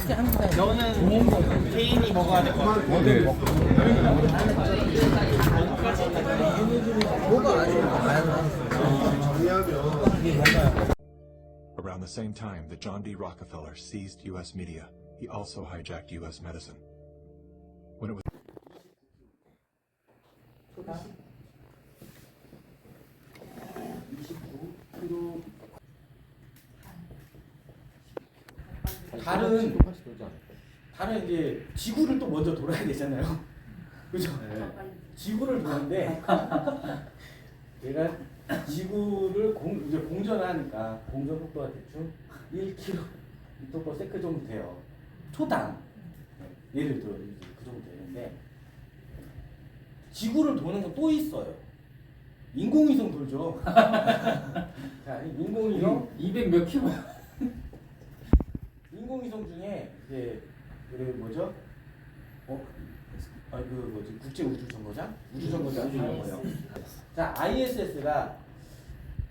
너는 개인이 먹어야 될 것 같아. Around the same time that John D. Rockefeller seized U.S. media, he also hijacked U.S. medicine. When it was 다른 이제 지구를 또 먼저 돌아야 되잖아요. 그죠? 지구를 도는데 얘가 지구를 이제 공전을 하니까 공전 속도가 대충 1km/s 정도 돼요. 초당. 예를 들어 이제 그 정도 되는데 지구를 도는 건 또 있어요. 인공위성 돌죠. 자, 인공위성 200 몇 킬로? 인공위성 중에 이제 그 뭐죠? 그 뭐지? 국제 우주 정거장? 우주 정거장 하는 거예요. 자, ISS가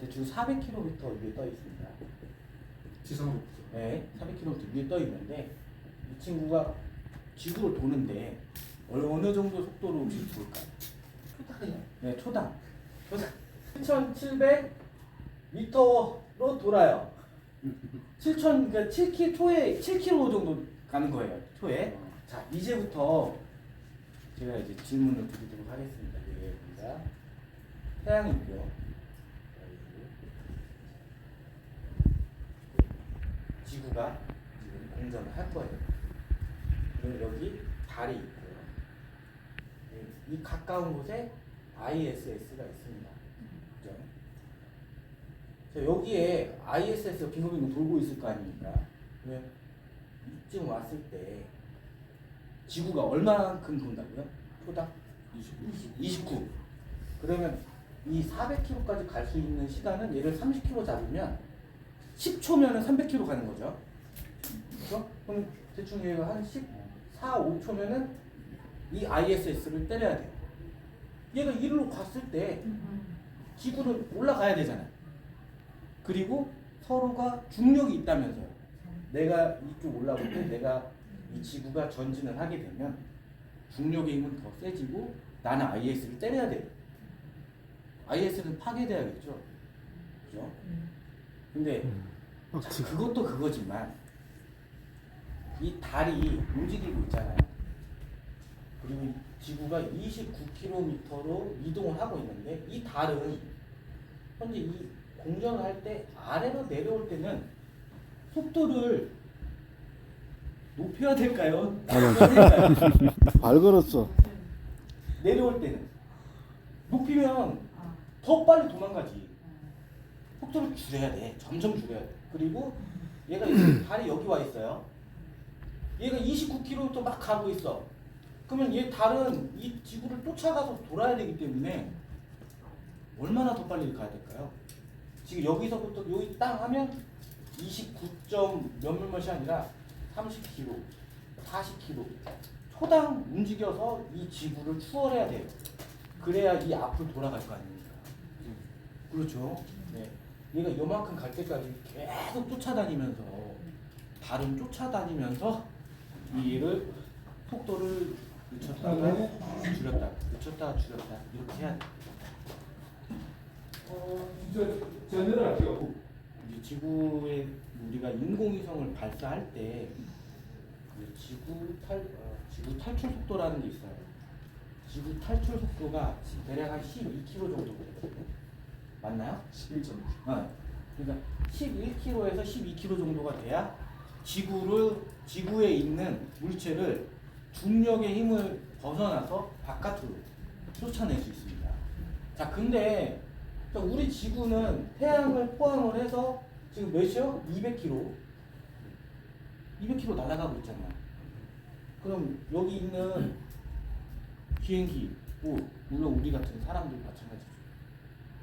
대충 400km 위에 떠 있습니다. 지상으로부터. 네, 400km 위에 떠 있는데 이 친구가 지구를 도는데 어느 정도 속도로 지금 돌까요? 초당이요? 네, 초당. 7,700m로 돌아요. 7,000 그러니까 7km 초에 7km 정도 가는 거예요. 초에. 자, 이제부터 제가 이제 질문을 드리도록 하겠습니다. 네, 우리가 태양이고요. 지구가 지금 공전을 할 거예요. 그리고 여기 달이 있고요. 이 가까운 곳에 ISS가 있습니다. 그죠? 자, 여기에 ISS가 빙글빙글 돌고 있을 거 아닙니까? 그러면 이쯤 왔을 때 지구가 얼마만큼 돈다고요? 초당? 29. 그러면 이 400km까지 갈 수 있는 시간은 얘를 30km 잡으면 10초면은 300km 가는 거죠. 그렇죠? 그럼 대충 얘가 한 14, 5초면은 이 ISS를 때려야 돼요. 얘가 이리로 갔을 때 지구는 올라가야 되잖아요. 그리고 서로가 중력이 있다면서요. 내가 이쪽 올라올 때 내가 이 지구가 전진을 하게 되면 중력의 힘은 더 세지고 나는 IS를 때려야 돼요. IS는 파괴돼야겠죠. 그죠? 근데 자, 그것도 그거지만 이 달이 움직이고 있잖아요. 그리고 이 지구가 29km로 이동을 하고 있는데 이 달은 현재 이 공전을 할 때 아래로 내려올 때는 속도를 높여야 될까요? 낮춰야 될까요? 발 걸었어. 내려올 때는 높이면 더 빨리 도망가지. 속도를 줄여야 돼. 점점 줄여야 돼. 그리고 얘가 이제 달이 여기 와 있어요. 얘가 29km 막 가고 있어. 그러면 얘 달은 이 지구를 쫓아가서 돌아야 되기 때문에 얼마나 더 빨리 가야 될까요? 지금 여기서부터 여기 땅 하면 29점 몇몇이 아니라 30km, 40km 초당 움직여서 이 지구를 추월해야 돼요. 그래야 이 앞을 돌아갈 거 아닙니까? 그렇죠. 네. 얘가 요만큼 갈 때까지 계속 쫓아다니면서 달은 쫓아다니면서 이 얘를 속도를 늦췄다가 줄였다, 늦췄다가 줄였다 이렇게 해야 돼. 전화를 할게요. 이제 지구에 우리가 인공위성을 발사할 때 그 지구 탈출 속도라는 게 있어요. 지구 탈출 속도가 대략 한 12km 정도 되거든요. 맞나요? 11점. 그러니까 11km에서 12km 정도가 돼야 지구에 있는 물체를 중력의 힘을 벗어나서 바깥으로 쫓아낼 수 있습니다. 자, 근데 우리 지구는 태양을 포함을 해서 지금 몇이요? 200km. 200km 날아가고 있잖아요. 그럼 여기 있는 비행기, 물론 우리 같은 사람들 마찬가지죠.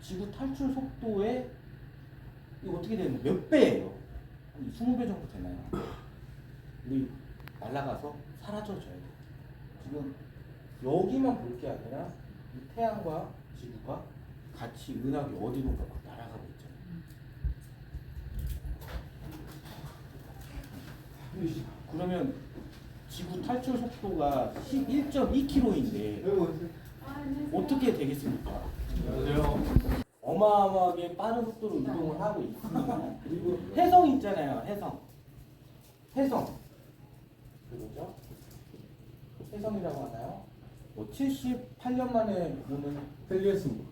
지구 탈출 속도에 이거 어떻게 되는 몇 배예요? 한 20배 정도 되나요? 우리 날아가서 사라져줘야 돼요. 지금 여기만 볼 게 아니라 이 태양과 지구가 같이 은하계 어디론가 날아가고 있잖아요. 그러면 지구 탈출 속도가 11.2km인데 어떻게 되겠습니까? 안녕하세요. 어마어마하게 빠른 속도로 이동을 하고 있습니다. 그리고 해성 있잖아요. 해성. 그거죠? 해성이라고 하나요? 뭐 78년 만에 오는 헬리에스모.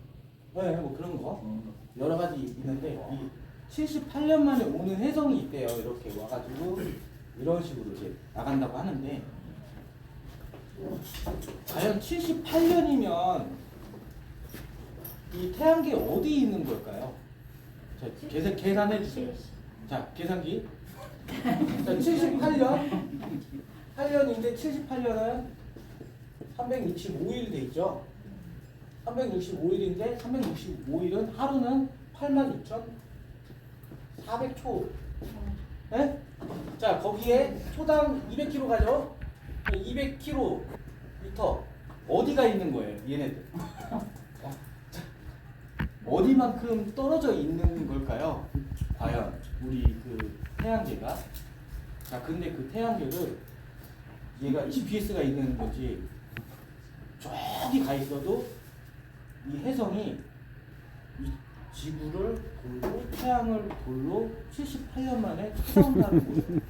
네, 뭐 그런 거 여러 가지 있는데 이 78년 만에 오는 해성이 있대요. 이렇게 와가지고 이런 식으로 이제 나간다고 하는데 과연 78년이면 이 태양계 어디에 있는 걸까요? 자, 계산해 주세요. 자, 계산기. 자, 8년인데 78년은 365일 돼 있죠. 365일인데 365일은 하루는 82,400초. 네? 자, 거기에 초당 200km 가죠. 200km 어디가 있는 거예요, 얘네들? 어디만큼 떨어져 있는 걸까요? 과연 우리 그 태양계가. 자, 근데 그 태양계를 얘가 GPS가 있는 거지 저기 가 있어도 이 해성이 이 지구를 돌고 태양을 돌로 78년 만에 찾아온다는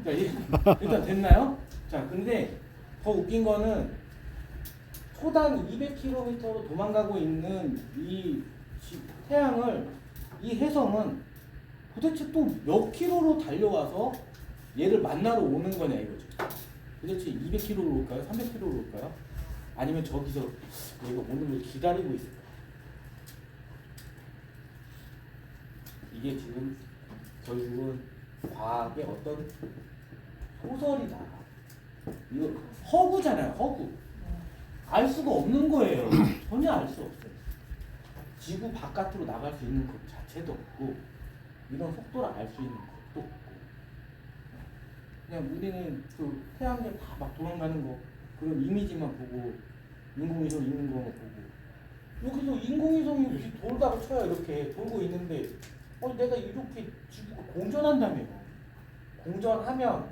거예요. 자, 일단 됐나요? 자, 근데 더 웃긴 거는 초당 200km로 도망가고 있는 이 태양을 이 해성은 도대체 또 몇 킬로로 달려와서 얘를 만나러 오는 거냐 이거죠. 도대체 200km로 올까요? 300km로 올까요? 아니면 저기서 얘가 오는 걸 기다리고 있을까요? 이게 지금 결국은 과학의 어떤 소설이다. 이거 허구잖아요, 허구. 알 수가 없는 거예요. 전혀 알 수 없어요. 지구 바깥으로 나갈 수 있는 것 자체도 없고 이런 속도를 알 수 있는 것도 없고 그냥 우리는 그 태양계 다 막 도망가는 거 그런 이미지만 보고 인공위성 있는 거 보고 여기서 인공위성이 이렇게 돌다가 쳐요. 이렇게 돌고 있는데 내가 이렇게 지구가 공전한다며. 공전하면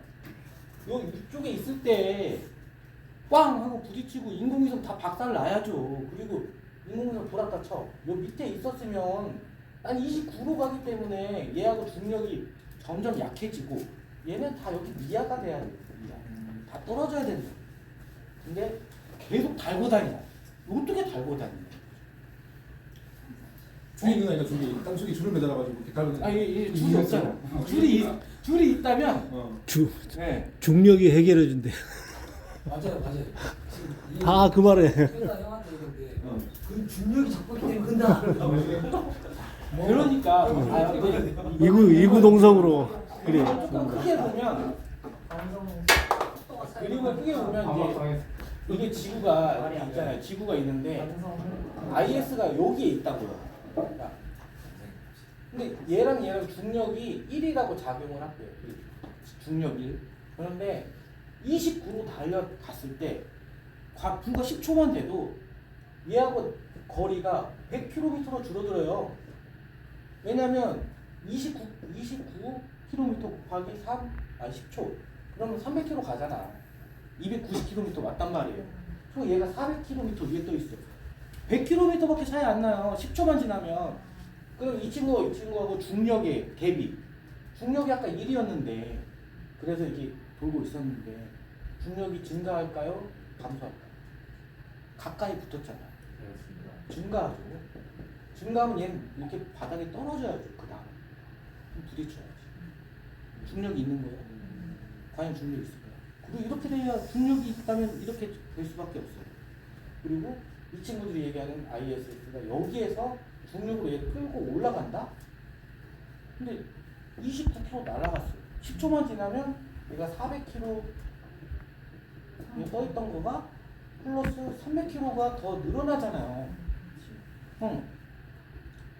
요 이쪽에 있을 때 꽝 하고 부딪히고 인공위성 다 박살 나야죠. 그리고 인공위성 돌았다 쳐. 요 밑에 있었으면 난 29로 가기 때문에 얘하고 중력이 점점 약해지고 얘는 다 여기 미아가 돼야 돼. 미아. 다 떨어져야 된다. 근데 계속 달고 다니냐. 어떻게 달고 다니냐. 줄이 있는 아이가 줄이 땅속에 줄을 매달아가지고 이렇게 갈고. 이게 줄이 없잖아. 줄이 있다면 네. 중력이 해결해 준대. 맞아요. 다 그 말에. 회사 형한테 이런데 그 중력이 작동이 되면 근다. 그러니까 이구 동성으로 그래. 조금 크게 보면 그림을 크게 보면 이게 지구가 있잖아요. 지구가 있는데 IS가 여기에 있다고요. 근데 얘랑 중력이 1이라고 작용을 할게요. 중력 1. 그런데 29로 달려갔을 때 불과 10초만 돼도 얘하고 거리가 100km로 줄어들어요. 왜냐면 29km 곱하기 10초 그러면 300km 가잖아. 290km 맞단 말이에요. 그럼 얘가 400km 위에 떠 있어. 100km밖에 차이 안 나요. 10초만 지나면. 그럼 이 친구하고 중력의 대비. 중력이 아까 1이었는데 그래서 이게 돌고 있었는데 중력이 증가할까요? 감소할까요? 가까이 붙었잖아요. 증가하죠. 증가하면 얘는 이렇게 바닥에 떨어져야죠. 그 다음 좀 부딪혀야지. 중력이 있는 거예요. 과연 중력이 있을까요? 그리고 이렇게 돼야 중력이 있다면 이렇게 될 수밖에 없어요. 그리고 이 친구들이 얘기하는 ISS가 여기에서 중력으로 얘 끌고 올라간다? 근데 29km 날아갔어요. 10초만 지나면 얘가 400km 떠있던 거가 플러스 300km가 더 늘어나잖아요.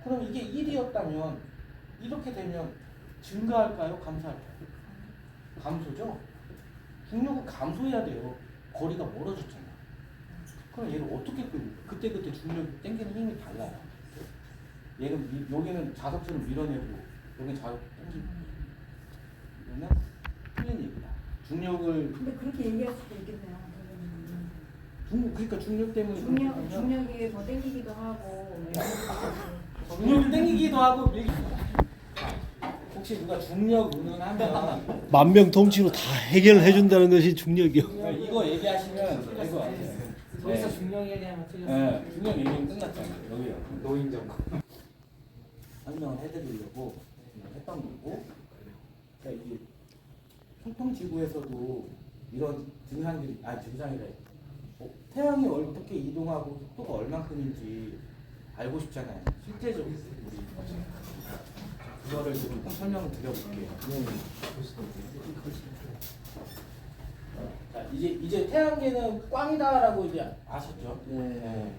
그럼 이게 1이었다면 이렇게 되면 증가할까요? 감소할까요? 감소죠? 중력은 감소해야 돼요. 거리가 멀어졌잖아. 그럼 얘를 어떻게 끌고? 그때 중력이 당기는 힘이 달라요. 얘는 여기는 자석처럼 밀어내고 여기는 자석 당기고. 이거는 중력을 근데 그렇게 얘기할 수도 있겠네요. 그러니까 중력 때문에 중력이 더 땡기기도 하고. 중력을 땡기기도 하고 밀기. 혹시 누가 중력 운운하면 만병통치로 다 해결해 준다는 것이 중력이요. 이거 얘기하시면 될 것 같아요. 거기서 중력 얘기하면 틀렸어. 네, 중력 얘기는 끝났잖아요. 여기요. 노인정 설명을 해드리려고 했던 거고. 그러니까 이게 통통지구에서도 이런 증상들이 증상이래. 태양이 어떻게 이동하고 속도가 얼만큼인지 알고 싶잖아요. 실제적으로 우리 그거를 조금 설명을 드려볼게요. 자, 이제 태양계는 꽝이다라고 이제 아셨죠? 네.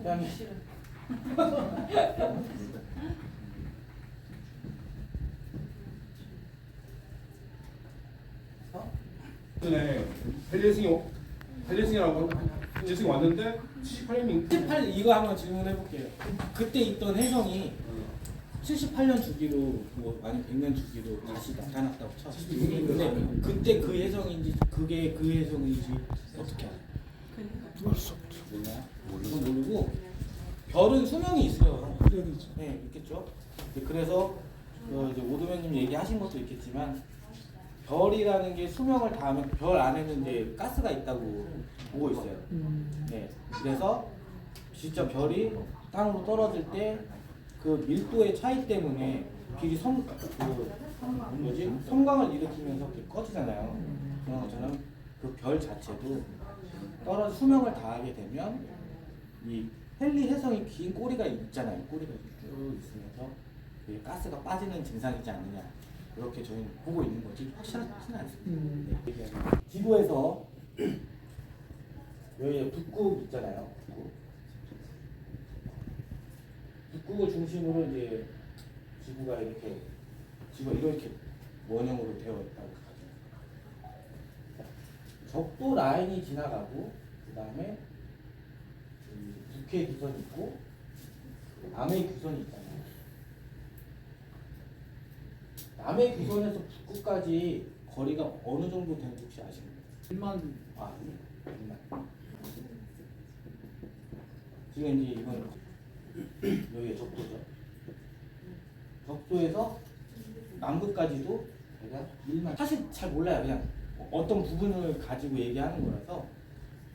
태양이 싫어. 전에 헬리싱이라고 헬리싱이 왔는데 78년이 78 이거 한번 질문해 볼게요. 그때 있던 혜성이 78년 주기로 뭐 아니 100년 주기로 다시 나타났다고 쳐. 근데 그때 그 혜성인지 그게 그 혜성인지 어떻게 알아요? 몰라요? 그건 모르고 별은 수명이 있어요. 네, 있겠죠. 그래서 이제 오두맨님 얘기하신 것도 있겠지만 별이라는 게 수명을 다하면 별 안에는 이제 가스가 있다고 보고 있어요. 네, 그래서 진짜 별이 땅으로 떨어질 때 그 밀도의 차이 때문에 빛이 성광을 일으키면서 꺼지잖아요. 그런 것처럼 그 별 자체도 수명을 다하게 되면 이 헨리 혜성이 긴 꼬리가 있잖아요. 꼬리가 쭉 있으면서 그게 가스가 빠지는 증상이지 않느냐. 이렇게 저희는 보고 있는 거지 확실하지는 않습니다. 네. 지구에서 여기 북극 있잖아요. 북극을 중심으로 이제 지구가 이렇게 원형으로 되어 있다고 하죠. 적도 라인이 지나가고 그 다음에 북해 규선이 있고 남해 규선이 있잖아요. 남해 규선에서 북극까지 거리가 어느 정도 되는지 혹시 아시나요? 1만 1만. 지금 이제 이건 여기가 적도죠. 적도에서 남극까지도 대략 1만. 사실 잘 몰라요. 그냥 어떤 부분을 가지고 얘기하는 거라서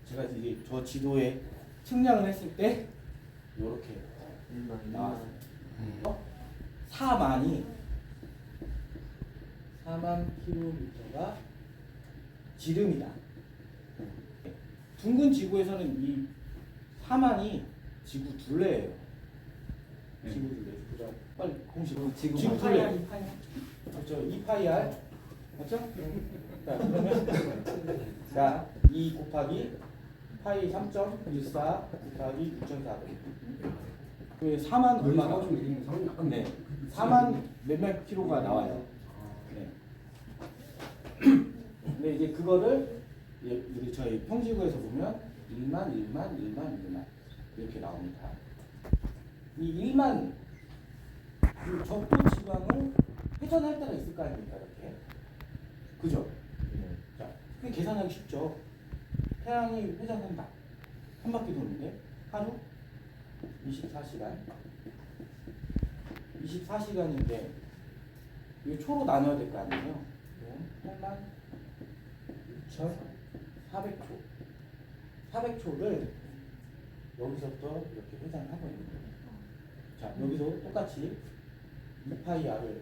제가 이제 저 지도에 측량을 했을 때 이렇게 나왔어요. 4만 킬로미터가 지름이다. 둥근 지구에서는 이 4만이 지구 둘레예요. 지구 둘레. 그죠? 빨리 공식. 지구 둘레. 그렇죠. 2파이R. 맞죠? 자, 그러면 자, 2 곱하기 파이 3.14 곱하기 6,400. 그 4만 얼마나? 네. 4만 몇몇 킬로가 나와요. 네. 근데 이제 그거를 우리 저희 평지구에서 보면 1만 이렇게 나옵니다. 이 1만 그 적도 지방을 회전할 때가 있을 거 아닙니까? 이렇게. 그죠? 자, 그게 계산하기 쉽죠. 태양이 회전한다. 한 바퀴 도는데 하루 24시간. 24시간인데 이거 초로 나눠야 될 거 아니에요? 86,400초. 400초를 여기서부터 이렇게 회전하고 있는 거예요. 자, 여기서 똑같이 2파이R을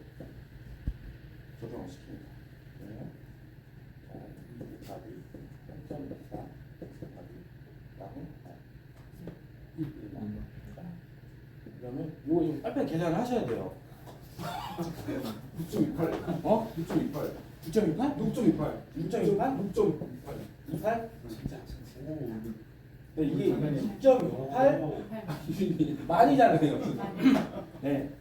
조정을 시킵니다. 네. 자, 2 곱하기 3.24 곱하기 그다음에 1만. 그러면 이거 좀 빨리빨리 계산을 하셔야 돼요. 6.28. 어? 6.28. 6.28? 6.28. 6.28? 6.28. 28? 진짜. 네, 이게 6.28 만이잖아요. 네.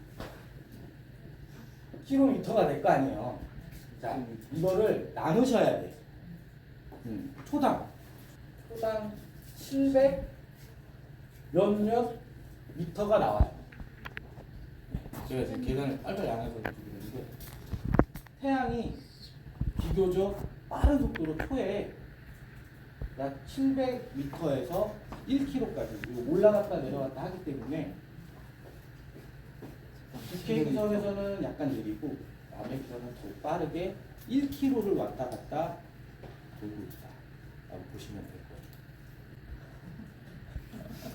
킬로미터가 될 거 아니에요. 자, 이거를 나누셔야 돼. 초당 700 몇몇 미터가 나와요. 제가 지금 계산을 빨리빨리 안 해서 그런데 태양이 비교적 빠른 속도로 초에 약 700m에서 1km까지 올라갔다 내려갔다 하기 때문에 SK 기선에서는 약간 느리고 남의 기선은 더 빠르게 1km를 왔다 갔다 돌고 있다라고 보시면 될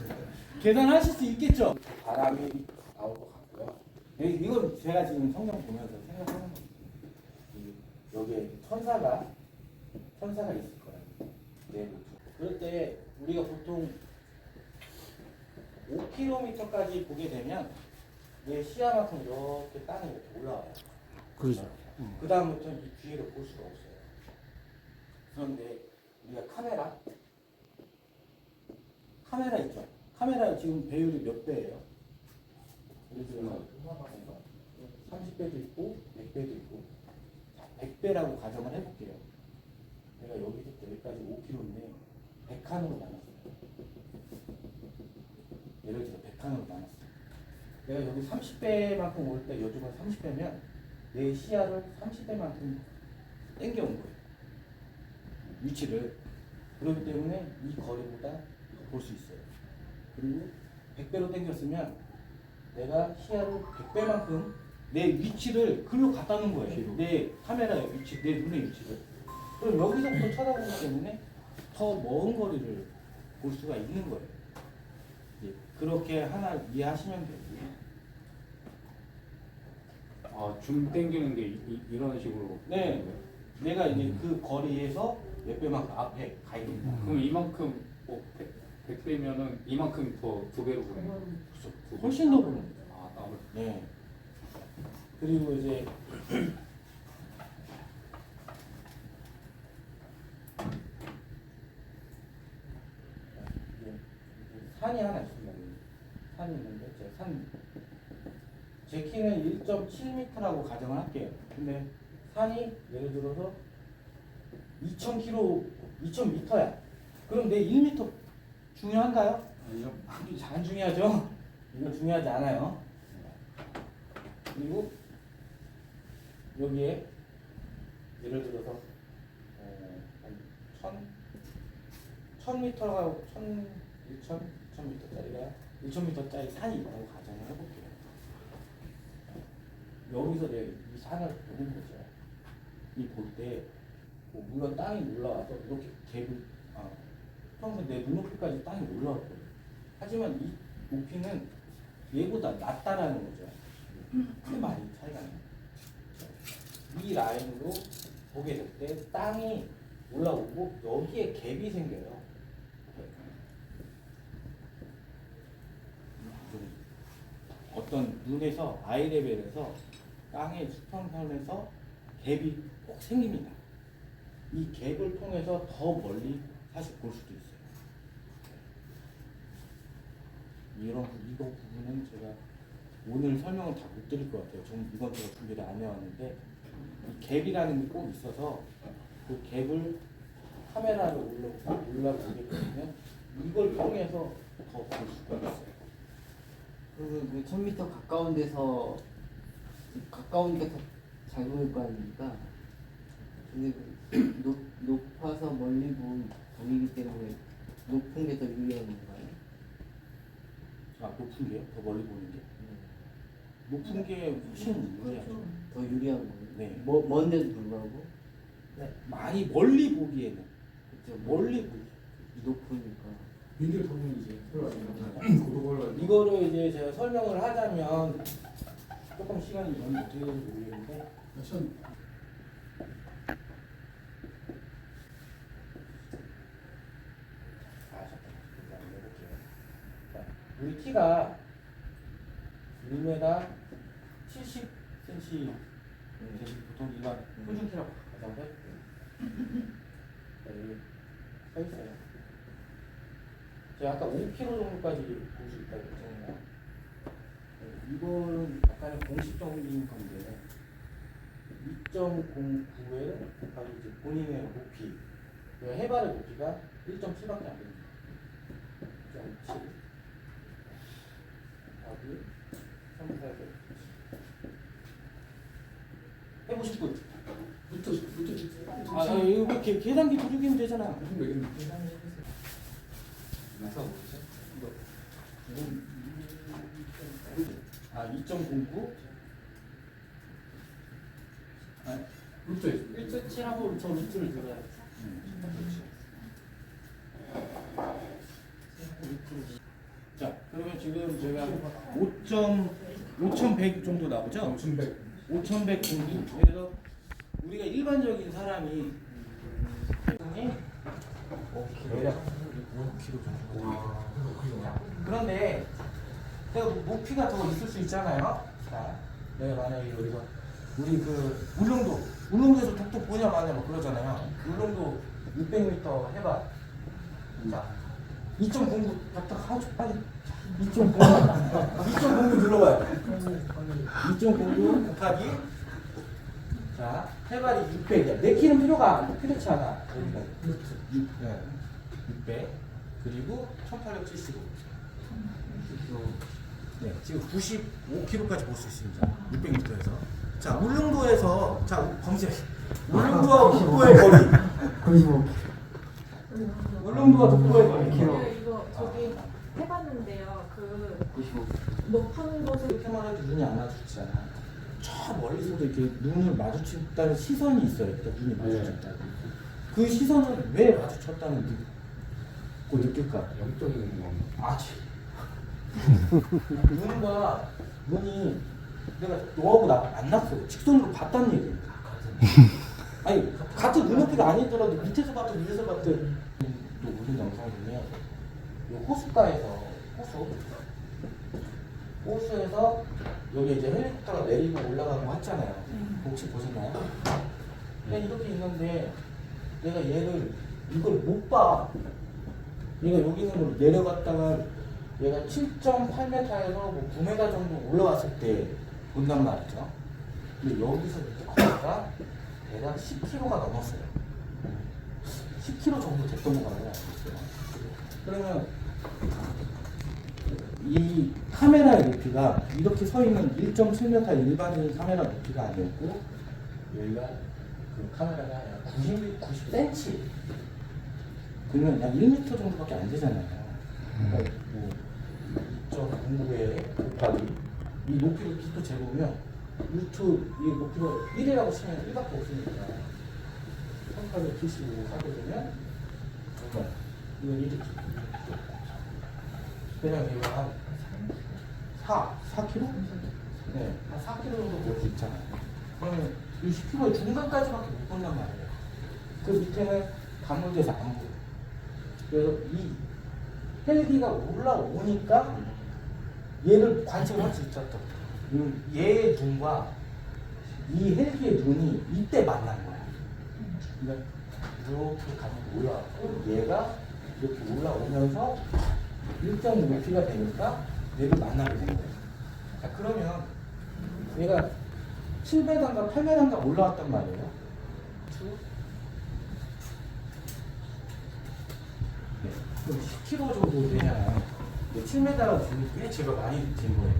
거예요. 계산하실 수 있겠죠? 바람이 나올 것 같고요. 이건 제가 지금 성경 보면서 생각하는 겁니다. 여기에 천사가 있을 거라고. 네, 그럴 때 우리가 보통 5km까지 보게 되면 내 시야만큼 이렇게 땅이 이렇게 올라와요. 그렇죠. 그 다음부터는 이 뒤에를 볼 수가 없어요. 그런데 우리가 카메라 있죠? 카메라 지금 배율이 몇 배예요? 예를 들어서 30배도 있고 100배도 있고 100배라고 가정을 해볼게요. 내가 여기서부터 여기까지 5km인데 100칸으로 나눴어요. 예를 들어 100칸으로 나눴어요. 내가 여기 30배만큼 올 때 요즘은 30배면 내 시야를 30배만큼 땡겨온 거예요. 위치를. 그렇기 때문에 이 거리보다 더 볼 수 있어요. 그리고 100배로 땡겼으면 내가 시야를 100배만큼 내 위치를 글로 갖다 놓은 거예요. 내 카메라의 위치, 내 눈의 위치를. 그럼 여기서부터 쳐다보기 때문에 더 먼 거리를 볼 수가 있는 거예요. 그렇게 하나 이해하시면 되고요. 아, 줌 땡기는 게 이런 식으로. 네, 내가 이제 그 거리에서 몇 배만큼 앞에 가 있는 거예요. 그럼 이만큼 100배면은 이만큼 더 2배로 보내요. 훨씬 더 보는 거예요. 아, 더블. 네. 그리고 이제 산이 하나 있습니다. 산이 있는데 제 키는 1.7m라고 가정을 할게요. 근데 산이 예를 들어서 2,000m야. 그럼 내 1m 중요한가요? 아니요. 안 중요하죠? 이건 중요하지 않아요. 그리고 여기에 예를 들어서 한 1,000m가 1,000m짜리가 1,000m짜리 산이 있다고 가정을 해볼게요. 여기서 내가 이 산을 보는 거죠. 이 볼 때 물론 땅이 올라와서 이렇게 갭을 평소 내 눈높이까지 땅이 올라올 거예요. 하지만 이 높이는 얘보다 낮다라는 거죠. 그 많이 차이가 나요. 이 라인으로 보게 될 때 땅이 올라오고 여기에 갭이 생겨요. 어떤 눈에서 아이 레벨에서 땅의 수평선에서 갭이 꼭 생깁니다. 이 갭을 통해서 더 멀리 사실 볼 수도 있어요. 이거 부분은 제가 오늘 설명을 다 못 드릴 것 같아요. 저는 이번 주에 준비를 안 해왔는데 이 갭이라는 게 꼭 있어서 그 갭을 카메라를 올라보게 되면 이걸 통해서 더 볼 수가 있어요. 그 1000m 가까운 데서 가까우니까 더 잘 보일 거 아닙니까? 근데 높아서 멀리 보이기 때문에 높은 게 더 유리한 건가요? 아, 높은 게요? 더 멀리 보는 게? 높은 게 훨씬 유리하죠. 더 유리한 거예요? 네. 먼데도 불구하고? 네. 많이 멀리 보기에는 그쵸? 멀리 보기. 높으니까. 민들 보면 이제 고도걸 이거를 이제 제가 설명을 하자면 조금 시간이 너무 어떻게 되는지 모르겠는데 잠깐만 해볼게요. 자, 우리 키가 1m 70cm 보통 일반 표준 키라고 가정을 해볼게요. 자, 여기 서 있어요. 제가 아까 5km 정도까지 볼 수 있다고 했잖아요. 이거는 약간의 공식적인 건데 2.09에 곱하기 이제 본인의 높이, 해발의 높이가 1.7밖에 안 됩니다. 1.7 곱하기 3,400 해보실 분? 붙어 이거 계산기 두르기면 되잖아. 나서 뭐지? 2.09. 루트 있어. 1.7하고 저 루트를 들어야 돼. 자, 그러면 지금 제가 5,100 정도 나오죠? 5,100. 5,100 공기. 그래서 우리가 일반적인 사람이 대략 5kg 정도. 그런데 내가 높이가 더 있을 수 있잖아요. 자, 내가 만약에 여기서 우리 그 울릉도에서 독도 보냐마냐 뭐 그러잖아요. 울릉도 600m 해봐. 자, 2.09 하죠 빨리. 2.09 눌러봐요. 2.09 곱하기 자 해발이 600이야. 내 키는 필요치 않아. 여기가 600 그리고 1875. 네, 지금 95km까지 볼 수 있습니다. 600m에서. 자, 울릉도에서 검색. 울릉도와 독도의 거리. 95. 울릉도와 독도의 거리. 이거 저기 해봤는데요. 그 95. 높은 곳에 이렇게만 해도 눈이 안 마주치잖아. 저 멀리서도 이렇게 눈을 마주친다는 시선이 있어요. 일단 눈이 마주쳤다고. 그 시선을 왜 마주쳤다는 거 느낄까? 영적인 거. 아치. 눈이 내가 너하고 나 만났어. 직선으로 봤다는 얘기니까. 아니 같은 눈높이가 아니더라도 밑에서 봤든 위에서 봤든 또 우리 영상 중에 요 호숫가에서 호수에서 여기 이제 헬리콥터가 내리고 올라가고 했잖아요. 혹시 보셨나요? 그냥 이렇게 있는데 내가 이걸 못 봐. 얘가 여기 있는 걸 내려갔다가 얘가 7.8m에서 뭐 9m 정도 올라왔을 때 본단 말이죠. 근데 여기서 이렇게 거리가 대략 10km가 넘었어요. 10km 정도 됐던 거 같아요. 그러면 이 카메라의 높이가 이렇게 서 있는 1.7m 일반인 카메라 높이가 아니었고 여기가 그 카메라가 약 90cm 그러면 약 1m 정도밖에 안 되잖아요. 그러니까 뭐 2.09에 곱하기 이 높이를 또 재보면 루트 이 높이가 1이라고 치면 1밖에 없으니까 1875 하게 되면 정말 이건 이렇게 그냥 이거 한 4km? 네, 한 4km 정도 볼 수 있잖아요. 그러면 이 10km의 중간까지밖에 못 본단 말이에요. 그 밑에는 가물돼서 안 보여. 그래서 이 헬기가 올라오니까 얘를 관측을 할 수 있었던 얘의 눈과 이 헬기의 눈이 이때 만난 거야. 그러니까 이렇게 가면 올라왔고 얘가 이렇게 올라오면서 일정 높이가 되니까 얘를 만나게 된 거예요. 자, 그러면 얘가 7m인가 8m인가 올라왔단 말이에요. 네. 그럼 10km 정도 되잖아요. 7m라고 주는 꽤 제가 많이 된 거예요.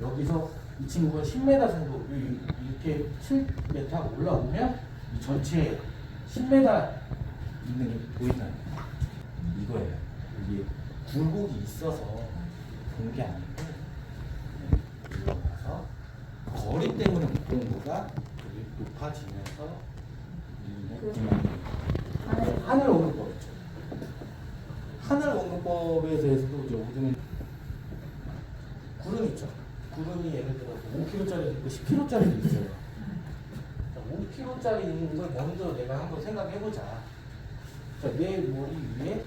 여기서 이 친구가 10m 정도 이렇게 7m 올라오면 이 전체 10m 있는 게 보인다는 거예요. 이거예요. 이게 굴곡이 있어서 본 게 아니고 올라가서 거리 때문에 못 본 거가 여기 높아지면서 이 느낌이 하늘 오는법 있죠. 하늘 오는법에 대해서도 이제 우리는 구름 있죠. 구름이 예를 들어서 5km짜리도 있고 10km짜리도 있어요. 5km짜리 있는 걸 먼저 내가 한번 생각해보자. 자, 내 머리 위에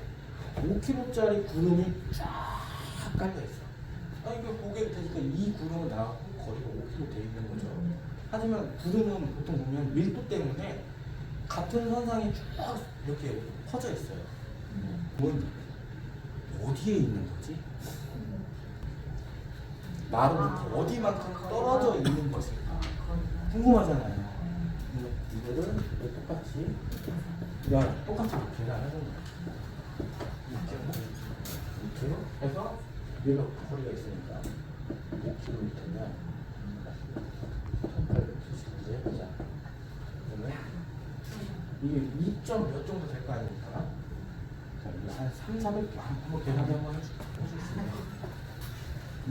5km짜리 구름이 쫙 깔려있어. 아니, 그 보게 되니까 이 구름은 나하고 거리가 5km 돼 있는 거죠. 하지만 구름은 보통 보면 밀도 때문에 같은 선상이 쭉 이렇게 퍼져 있어요. 뭔 어디에 있는 거지? 나는 어디만큼 떨어져 있는 것일까? 궁금하잖아요. 이거를 똑같이 계산하는 거예요. 이렇게 해서 얘가 거리가 있으니까 5km면 1870을 해보자. 그러면 이게 2점 몇 정도 될 거 아닙니까? 자, 이게 한 3, 400 한번 계산 한번 해줄 수 있나요?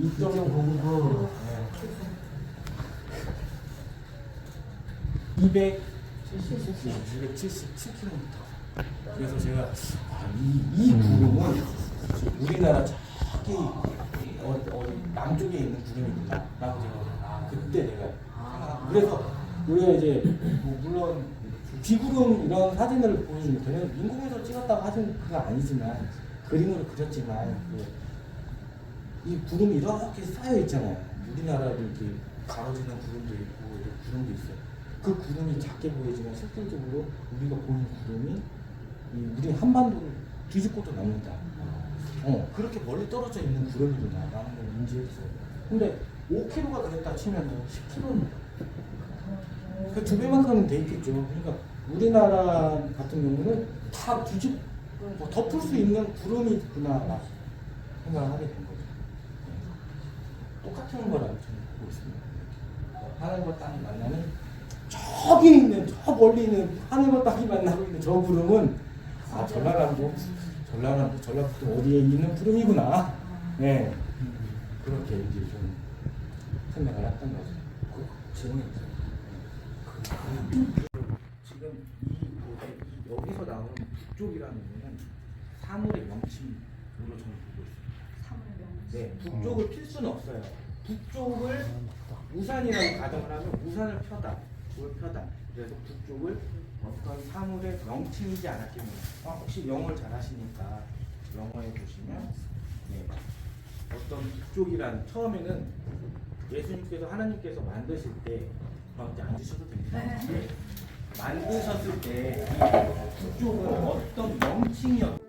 2.09 277km. 그래서 제가 이 구름은 우리나라 저기 어디 남쪽에 있는 구름이구나 라고 제가 그때 내가 생각하고, 그래서 우리가 이제 뭐 물론 비구름 이런 사진을 보여주면 저는 인공에서 찍었다고 하진 그건 아니지만 그림으로 그렸지만 이 구름이 이렇게 쌓여 있잖아요. 우리나라도 이렇게 가로지는 구름도 있고 이렇게 구름도 있어요. 그 구름이 작게 보이지만 실질적으로 우리가 보는 구름이 우리 한반도를 뒤집고도 남는다. 그렇게 멀리 떨어져 있는 구름이구나 라는 걸 인지했어요. 근데 5km가 그랬다 치면 10km는 그 2배만큼은 돼 있겠죠. 그러니까 우리나라 같은 경우는 다 뒤집 뭐 덮을 수 있는 구름이구나 생각을 하게 된 거죠. 똑같은 거라고 저는 보고 있습니다. 하늘과 땅이 만나는 저기 있는 저 멀리 있는 하늘과 땅이 만나고 있는 저 구름은 전라남도 어디에 있는 구름이구나. 네. 그렇게 이제 좀 생각을 했던 거죠. 질문이 있어요. 지금 여기서 나오는 북쪽이라는 거는 사물의 명칭으로 저는 보고 있어요. 네, 북쪽을 필 수는 없어요. 북쪽을 우산이라고 가정을 하면 우산을 펴다, 그걸 펴다. 그래서 북쪽을 어떤 사물의 명칭이지 않았겠느냐. 혹시 영어를 잘하시니까 영어에 보시면 어떤 북쪽이란 처음에는 예수님께서 하나님께서 만드실 때 이제 앉으셔도 됩니다. 만드셨을 때 이 북쪽은 어떤 명칭이었